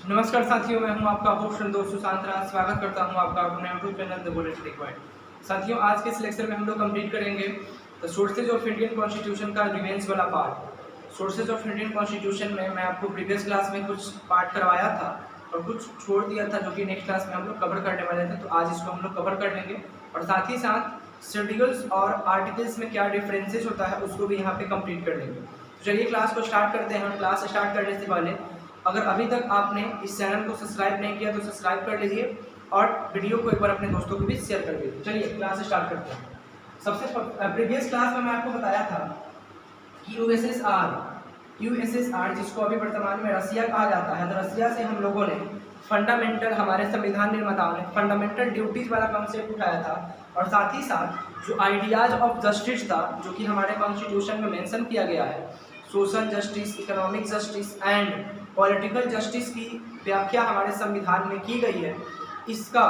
नमस्कार साथियों, मैं हूं आपका होस्ट दोस्त सुशांत राज। स्वागत करता हूं आपका अपने YouTube channel the bullet required. साथियों, आज के इस लेक्चर में हम लोग कंप्लीट करेंगे the sources of Indian constitution का रिमेन्स वाला part. Sources of Indian constitution में मैं आपको प्रीवियस क्लास में कुछ पार्ट करवाया था और कुछ छोड़ दिया था, जो कि नेक्स्ट क्लास में हम लोग कवर करने वाले थे। तो आज इसको हम लोग कवर कर लेंगे और साथ ही साथ शेड्यूल्स और आर्टिकल्स में क्या डिफरेंसेस होता है उसको भी यहाँ पे कंप्लीट कर लेंगे। तो चलिए क्लास को स्टार्ट करते हैं। क्लास स्टार्ट करने से पहले अगर अभी तक आपने इस चैनल को सब्सक्राइब नहीं किया तो सब्सक्राइब कर लीजिए और वीडियो को एक बार अपने दोस्तों को भी शेयर कर दीजिए। चलिए क्लास स्टार्ट करते हैं। सबसे प्रीवियस क्लास में मैं आपको बताया था कि यूएसएसआर जिसको अभी वर्तमान में रसिया कहा जाता है, तो रसिया से हम लोगों ने फंडामेंटल, हमारे संविधान निर्माताओं ने फंडामेंटल ड्यूटीज वाला कॉन्सेप्ट उठाया था और साथ ही साथ जो आइडियाज ऑफ जस्टिस था, जो कि हमारे कॉन्स्टिट्यूशन में मेंशन किया गया है, social justice, economic justice and political justice की व्याख्या हमारे संविधान में की गई है। इसका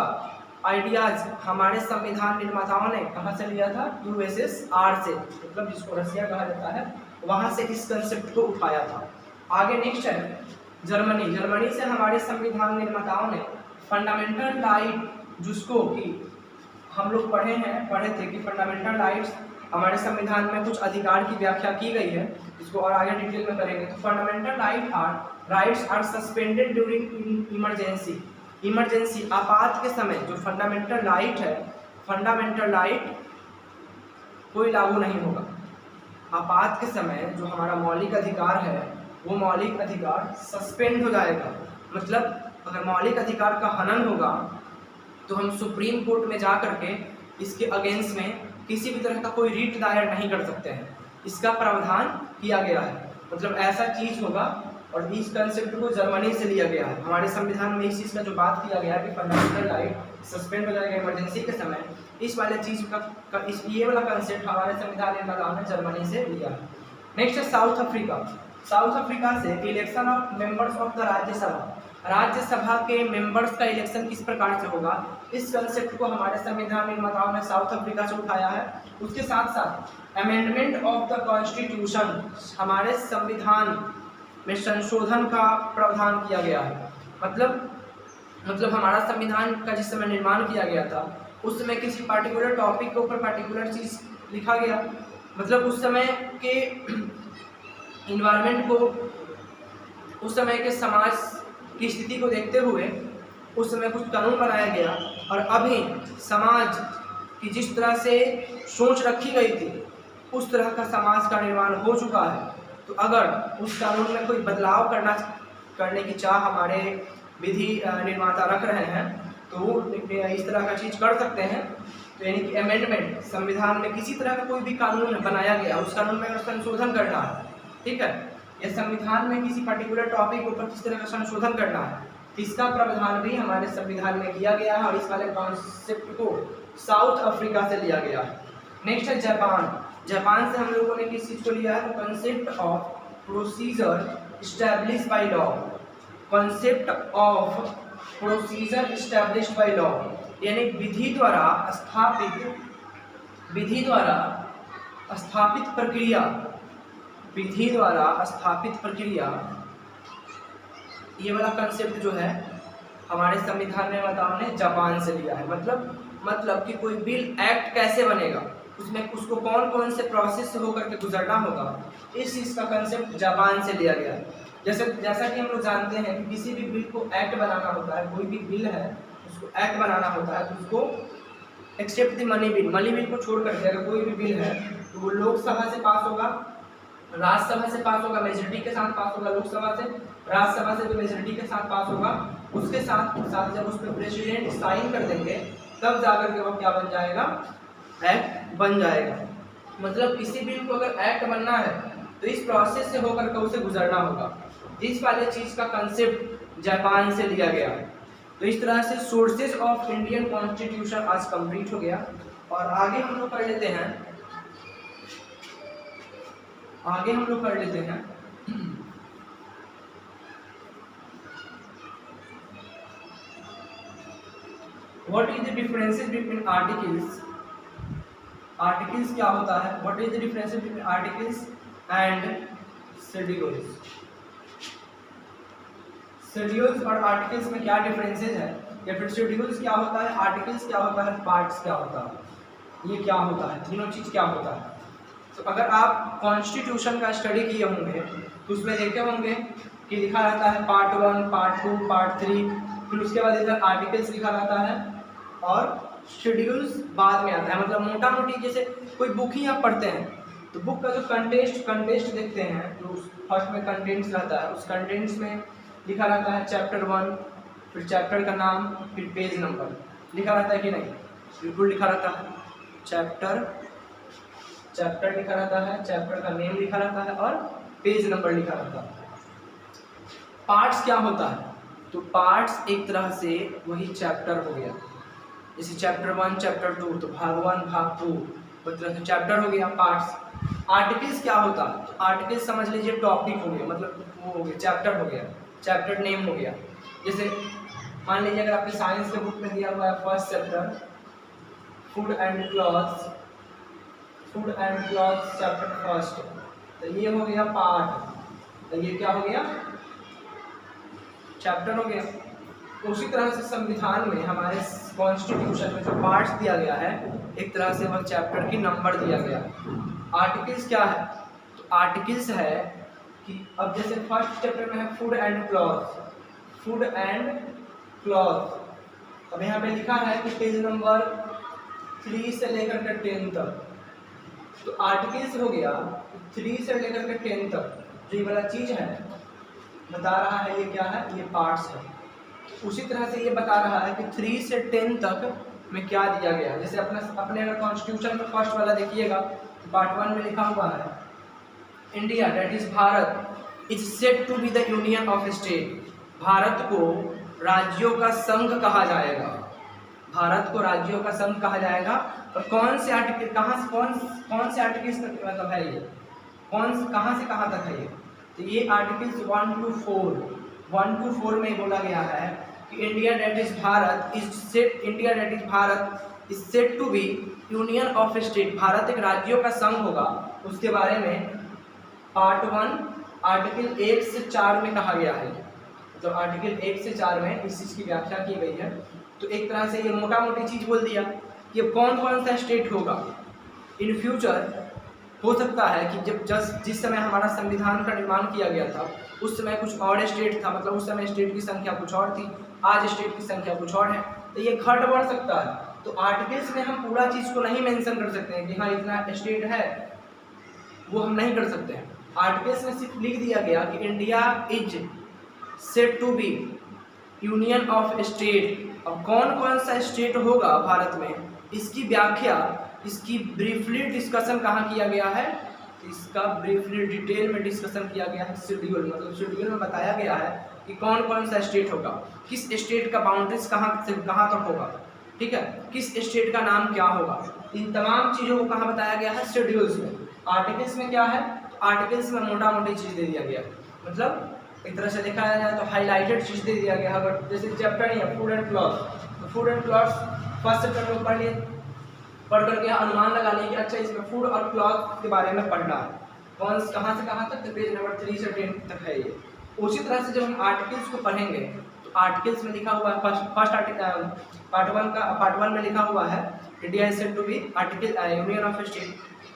आइडियाज हमारे संविधान निर्माताओं ने कहाँ से लिया था? यूएसएसआर से, मतलब जिसको रसिया कहा जाता है, वहाँ से इस कंसेप्ट को उठाया था। आगे नेक्स्ट है जर्मनी। जर्मनी से हमारे संविधान निर्माताओं ने फंडामेंटल राइट, जिसको कि हम लोग पढ़े थे कि फंडामेंटल राइट्स हमारे संविधान में कुछ अधिकार की व्याख्या की गई है, इसको और आगे डिटेल में करेंगे। तो fundamental rights are suspended during emergency, आपात के समय जो फंडामेंटल राइट है, फंडामेंटल राइट कोई लागू नहीं होगा। आपात के समय जो हमारा मौलिक अधिकार है, वो मौलिक अधिकार सस्पेंड हो जाएगा। मतलब अगर मौलिक अधिकार का हनन होगा तो हम सुप्रीम कोर्ट में जा करके इसके अगेंस्ट में किसी भी तरह का कोई रीट दायर नहीं कर सकते हैं। इसका प्रावधान किया गया है, मतलब ऐसा चीज़ होगा। और इस कंसेप्ट को जर्मनी से लिया गया है। हमारे संविधान में इस चीज़ का जो बात किया गया है कि फंडामेंटल राइट सस्पेंड हो जाएगा इमरजेंसी के समय, इस वाले चीज़ का ये वाला कंसेप्ट हमारे संविधान निर्माताओं ने जर्मनी से लिया है। नेक्स्ट है साउथ अफ्रीका। साउथ अफ्रीका से election of members of the Rajya Sabha, Rajya Sabha के मेंबर्स का इलेक्शन किस प्रकार से होगा, इस कंसेप्ट को हमारे संविधान निर्माताओं ने साउथ अफ्रीका से उठाया है। उसके साथ साथ अमेंडमेंट ऑफ द कॉन्स्टिट्यूशन, हमारे संविधान में संशोधन का प्रावधान किया गया है। मतलब हमारा संविधान का जिस समय निर्माण किया गया था उस समय किसी पार्टिकुलर टॉपिक के ऊपर पार्टिकुलर चीज़ लिखा गया, मतलब उस समय के इन्वायरमेंट को, उस समय के समाज की स्थिति को देखते हुए उस समय कुछ कानून बनाया गया और अभी समाज की जिस तरह से सोच रखी गई थी उस तरह का समाज का निर्माण हो चुका है। तो अगर उस कानून में कोई बदलाव करने की चाह हमारे विधि निर्माता रख रहे हैं तो वो इस तरह का चीज़ कर सकते हैं। तो यानी कि अमेंडमेंट, संविधान में किसी तरह का कोई भी कानून बनाया गया, उस कानून में अगर संशोधन करना है, ठीक है, या संविधान में किसी पर्टिकुलर टॉपिक के ऊपर किस तरह का संशोधन करना है, इसका प्रावधान भी हमारे संविधान में किया गया है और इस वाले कॉन्सेप्ट को साउथ अफ्रीका से लिया गया है। नेक्स्ट है जापान। जापान से हम लोगों ने किस चीज़ को लिया है? तो concept of procedure establish by law, concept of procedure establish by law, यानी विधि द्वारा स्थापित प्रक्रिया, ये वाला कंसेप्ट जो है हमारे संविधान निर्माताओं ने जापान से लिया है। मतलब कि कोई बिल एक्ट कैसे बनेगा, उसमें उसको कौन कौन से प्रोसेस से होकर के गुजरना होगा, इस चीज़ का कंसेप्ट जापान से लिया गया है। जैसा कि हम लोग जानते हैं कि किसी भी बिल को एक्ट बनाना होता है, कोई भी बिल है उसको एक्ट बनाना होता है, तो उसको एक्सेप्ट द मनी बिल को छोड़ करके अगर कोई भी बिल है तो वो लोकसभा से पास होगा, राज्यसभा से पास होगा, मेजोरिटी के साथ पास होगा, लोकसभा से, राज्यसभा से भी मेजोरिटी के साथ पास होगा। उसके साथ जब उस पर प्रेसिडेंट साइन कर देंगे तब जाकर के वो क्या बन जाएगा? एक्ट बन जाएगा। मतलब किसी बिल को अगर एक्ट बनना है तो इस प्रोसेस से होकर के उसे गुजरना होगा। इस वाले चीज़ का कंसेप्ट जापान से लिया गया है। तो इस तरह से सोर्सेज ऑफ इंडियन कॉन्स्टिट्यूशन आज कंप्लीट हो गया और आगे हम लोग कर लेते हैं what is the differences between articles. Articles क्या होता है? What is the differences between articles and schedules. Schedules और आर्टिकल्स में क्या डिफरेंसेस है, या फिर शेड्यूल्स क्या होता है, आर्टिकल्स क्या होता है, पार्ट्स क्या होता है, ये क्या होता है, तीनों चीज़ क्या होता है। तो अगर आप कॉन्स्टिट्यूशन का स्टडी किए होंगे तो उसमें देखे होंगे कि लिखा रहता है पार्ट 1, पार्ट 2, पार्ट 3, फिर उसके बाद इधर आर्टिकल्स लिखा रहता है और शेड्यूल्स बाद में आता है। मतलब मोटा मोटी जैसे कोई बुक ही आप पढ़ते हैं तो बुक का जो कंटेंट्स देखते हैं, जो फर्स्ट में कंटेंट्स रहता है, उस कंटेंट्स में लिखा रहता है चैप्टर 1, फिर चैप्टर का नाम, फिर पेज नंबर लिखा रहता है कि नहीं, बिल्कुल लिखा रहता है। चैप्टर लिखा रहता है, चैप्टर का नेम लिखा रहता है और पेज नंबर लिखा रहता है। पार्ट्स क्या होता है, तो पार्ट्स एक तरह से वही चैप्टर हो गया, जैसे चैप्टर 1, चैप्टर 2, तो भाग 1, भाग 2, मतलब चैप्टर हो गया पार्ट्स। आर्टिकल्स क्या होता है, तो आर्टिकल्स समझ लीजिए टॉपिक हो गया, मतलब वो हो गया चैप्टर हो गया, चैप्टर नेम हो गया। जैसे मान लीजिए अगर आपके साइंस के बुक में दिया हुआ है first chapter food and clothes chapter first, तो ये हो गया पार्ट, तो ये क्या हो गया, चैप्टर हो गया। उसी तरह से संविधान में हमारे कॉन्स्टिट्यूशन में जो पार्ट्स दिया गया है, एक तरह से वह चैप्टर की नंबर दिया गया। आर्टिकल्स क्या है, तो आर्टिकल्स है कि अब जैसे फर्स्ट चैप्टर में है फूड एंड क्लॉथ, अब यहाँ पे लिखा है कि पेज नंबर 3 से लेकर के 10 तक, तो आर्टिकल्स हो गया 3 से लेकर के 10 तक, जो ये वाला चीज़ है बता रहा है ये क्या है, ये पार्ट्स है। उसी तरह से ये बता रहा है कि 3 से 10 तक में क्या दिया गया है। जैसे अपने अगर कॉन्स्टिट्यूशन में फर्स्ट वाला देखिएगा, पार्ट 1 में लिखा हुआ है India that is Bharat is said to be the union of state, Bharat को राज्यों का संघ कहा जाएगा, भारत को राज्यों का संघ कहा जाएगा। और कौन से आर्टिकल कौन से आर्टिकल्स मतलब है ये, कहाँ से कहाँ तक है ये, तो ये आर्टिकल्स 1 to 4 में बोला गया है कि India that is Bharat is said to be union of state, Bharat एक राज्यों का संघ होगा। उसके बारे में पार्ट 1 आर्टिकल 1 से 4 में कहा गया है, तो आर्टिकल 1 से 4 में इस चीज़ की व्याख्या की गई है। तो एक तरह से ये मोटा मोटी चीज़ बोल दिया कि कौन कौन सा स्टेट होगा इन फ्यूचर। हो सकता है कि जिस समय हमारा संविधान का निर्माण किया गया था उस समय कुछ और स्टेट था, मतलब उस समय स्टेट की संख्या कुछ और थी, आज स्टेट की संख्या कुछ और है, तो ये घट बढ़ सकता है। तो आर्टिकल्स में हम पूरा चीज़ को नहीं मेंशन कर सकते हैं कि हाँ इतना स्टेट है, वो हम नहीं कर सकते हैं। आर्टिकल्स में सिर्फ लिख दिया गया कि India is said to be union of state. अब कौन कौन सा स्टेट होगा भारत में, इसकी व्याख्या, इसकी ब्रीफली डिस्कशन कहाँ किया गया है, इसका ब्रीफली डिटेल में डिस्कशन किया गया है शेड्यूल, मतलब शेड्यूल में बताया गया है कि कौन कौन सा स्टेट होगा, किस स्टेट का बाउंड्रीज कहाँ से कहाँ तक होगा, ठीक है, किस स्टेट का नाम क्या होगा, इन तमाम चीज़ों को कहाँ बताया गया है, शेड्यूल्स में। आर्टिकल्स में क्या है, आर्टिकल्स में मोटा मोटी चीज़ दे दिया गया, मतलब एक तरह से देखा जाए तो हाईलाइटेड चीज़ दे दिया गया। अगर जैसे चैप्टर नहीं है फूड एंड क्लॉथ, तो food and cloth first chapter में पढ़ करके अनुमान लगा लें कि अच्छा इसमें फूड और क्लॉथ के बारे में पढ़ना है, कौन कहाँ से कहाँ तक, तो पेज नंबर 3 से 10 तक है ये। उसी तरह से जब हम आर्टिकल्स को पढ़ेंगे तो आर्टिकल्स में लिखा हुआ है फर्स्ट आर्टिकल पार्ट 1 में लिखा हुआ है India is said to be article union of state.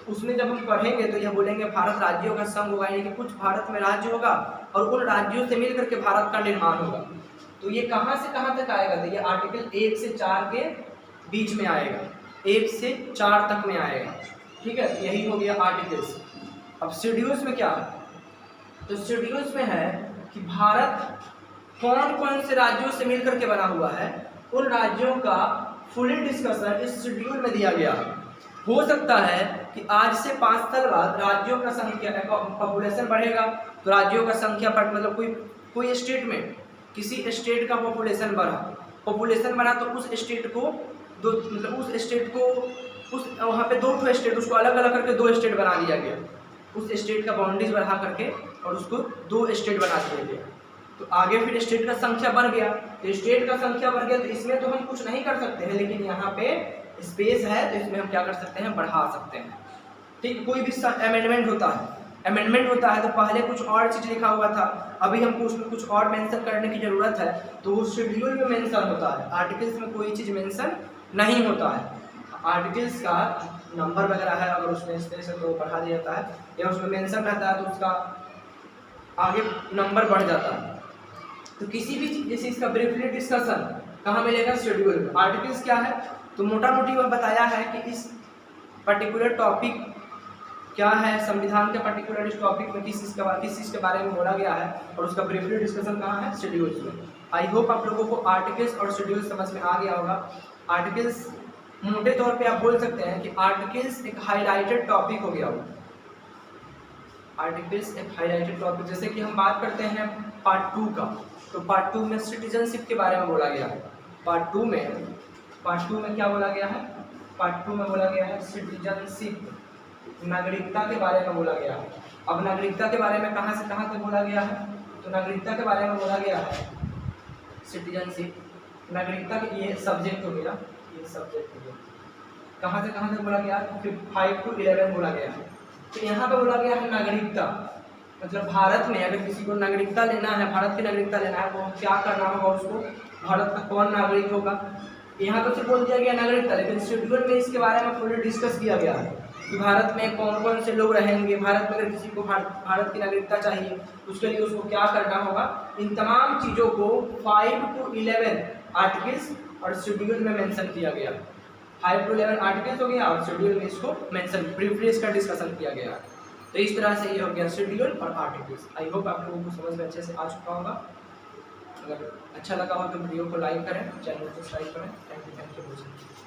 उसमें जब हम पढ़ेंगे तो यह बोलेंगे भारत राज्यों का संघ होगा, यानी कि कुछ भारत में राज्य होगा और उन राज्यों से मिल करके भारत का निर्माण होगा। तो ये कहाँ से कहाँ तक आएगा, तो ये आर्टिकल 1 से 4 के बीच में आएगा, 1 से 4 तक में आएगा, ठीक है, यही हो गया आर्टिकल्स। अब शेड्यूल्स में क्या है, तो शेड्यूल्स में है कि भारत कौन कौन से राज्यों से मिल करके बना हुआ है, उन राज्यों का फुली डिस्कशन इस शेड्यूल में दिया गया है। हो सकता है कि आज से 5 साल बाद राज्यों का संख्या पॉपुलेशन बढ़ेगा, तो राज्यों का संख्या बढ़, मतलब कोई स्टेट में किसी स्टेट का पॉपुलेशन बढ़ा तो उस स्टेट को वहाँ पे 2 स्टेट, उसको अलग अलग करके 2 स्टेट बना दिया गया, उस स्टेट का बाउंड्रीज बढ़ा करके और उसको 2 स्टेट बना दिया गया। तो आगे फिर स्टेट का संख्या बढ़ गया, तो स्टेट का संख्या बढ़ गया तो इसमें तो हम कुछ नहीं कर सकते हैं, लेकिन यहाँ पे स्पेस है तो इसमें हम क्या कर सकते हैं, बढ़ा सकते हैं, ठीक। कोई भी अमेंडमेंट होता है अमेंडमेंट होता है तो पहले कुछ और चीज़ लिखा हुआ था, अभी हमको उसमें कुछ और मेंशन करने की ज़रूरत है, तो वो शेड्यूल में मेंशन होता है, आर्टिकल्स में कोई चीज़ मेंशन नहीं होता है। आर्टिकल्स का नंबर वगैरह है, अगर उसमें इस तरह से तो बढ़ा दिया जाता है, या उसमें मेंशन रहता है तो उसका आगे नंबर बढ़ जाता है। तो किसी भी जैसे इसका ब्रीफली डिस्कशन कहाँ मिलेगा? शेड्यूल में। आर्टिकल्स क्या है? तो मोटा मोटी वह बताया है कि इस पर्टिकुलर टॉपिक क्या है, संविधान के पर्टिकुलर इस टॉपिक में किस चीज़ के बारे में बोला गया है, और उसका ब्रीफली डिस्कशन कहाँ है? शेड्यूल्स में। आई होप आप लोगों को आर्टिकल्स और शेड्यूल्स समझ में आ गया होगा। आर्टिकल्स मोटे तौर पे आप बोल सकते हैं कि आर्टिकल्स एक हाईलाइटेड टॉपिक हो गया होगा। आर्टिकल्स एक हाईलाइटेड टॉपिक, जैसे कि हम बात करते हैं पार्ट 2 का, तो पार्ट 2 में सिटीजनशिप के बारे में बोला गया है। पार्ट 2 में क्या बोला गया है? पार्ट 2 में बोला गया है सिटीजनशिप, नागरिकता के बारे में बोला गया है। अब नागरिकता के बारे में कहाँ से कहाँ तक बोला गया है? तो नागरिकता के बारे में बोला गया है सिटीजनशिप, नागरिकता के ये सब्जेक्ट हो गया, ये सब्जेक्ट हो गया। कहाँ से कहाँ तक बोला गया? 5 to 11 बोला गया है। तो यहाँ पे बोला गया है नागरिकता, मतलब भारत में अगर किसी को नागरिकता लेना है, भारत की नागरिकता लेना है, वो क्या करना होगा उसको, भारत का कौन नागरिक होगा। यहाँ तो सिर्फ बोल दिया गया नागरिकता, लेकिन शेड्यूल में इसके बारे में पूरी डिस्कस किया गया है कि भारत में कौन कौन से लोग रहेंगे, भारत में अगर किसी को भारत की नागरिकता चाहिए उसके लिए उसको क्या करना होगा। इन तमाम चीज़ों को 5 to 11 आर्टिकल्स और शेड्यूल में मेंशन किया गया। 5 to 11 आर्टिकल्स हो गया और शेड्यूल में इसको मेंशन ब्रीफली इसका डिस्कशन किया गया। तो इस तरह से ये हो गया शेड्यूल और आर्टिकल्स। आई होप आप लोगों को समझ में अच्छे से आ चुका होगा। अगर अच्छा लगा हो तो वीडियो को लाइक करें, चैनल को सब्सक्राइब करें। Thank you for watching.